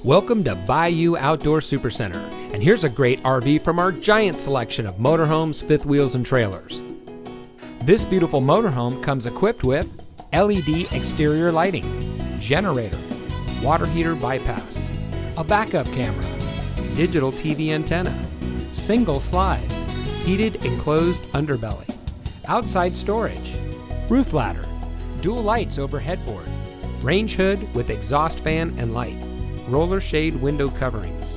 Welcome to Bayou Outdoor Supercenter, and here's a great RV from our giant selection of motorhomes, fifth wheels, and trailers. This beautiful motorhome comes equipped with LED exterior lighting, generator, water heater bypass, a backup camera, digital TV antenna, single slide, heated enclosed underbelly, outside storage, roof ladder, dual lights over headboard, range hood with exhaust fan and light, roller shade window coverings,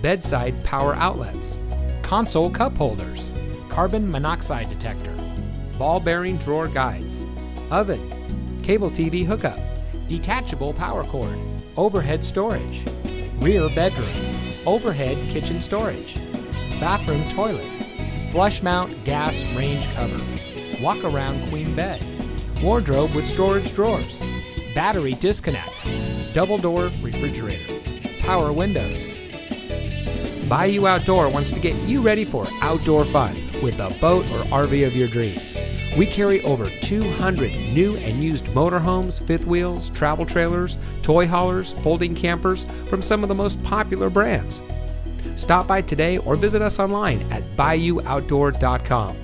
bedside power outlets, console cup holders, carbon monoxide detector, ball bearing drawer guides, oven, cable TV hookup, detachable power cord, overhead storage, rear bedroom, overhead kitchen storage, bathroom toilet, flush mount gas range cover, walk around queen bed, wardrobe with storage drawers, battery disconnect, double door refrigerator, power windows. Bayou Outdoor wants to get you ready for outdoor fun with a boat or RV of your dreams. We carry over 200 new and used motorhomes, fifth wheels, travel trailers, toy haulers, folding campers from some of the most popular brands. Stop by today or visit us online at BayouOutdoor.com.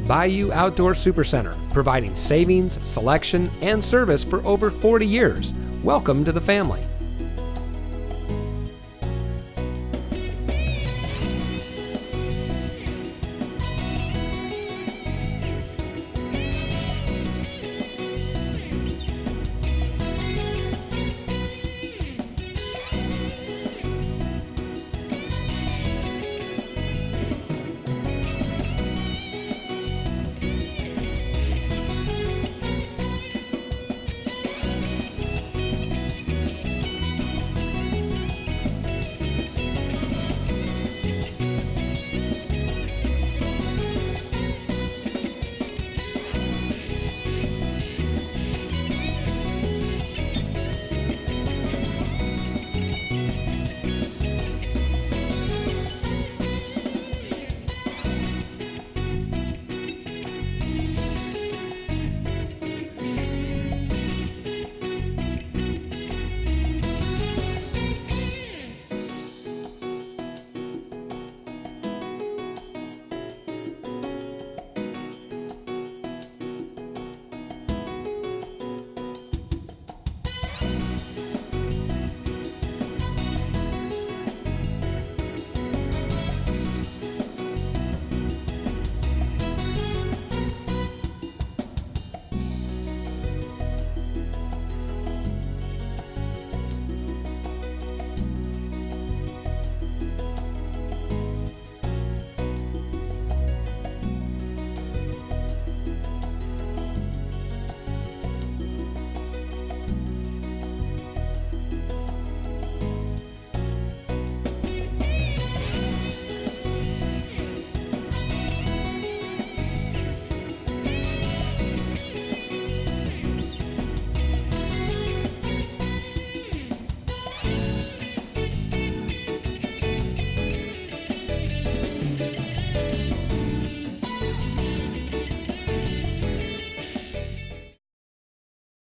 Bayou Outdoor Supercenter, providing savings, selection, and service for over 40 years. Welcome to the family.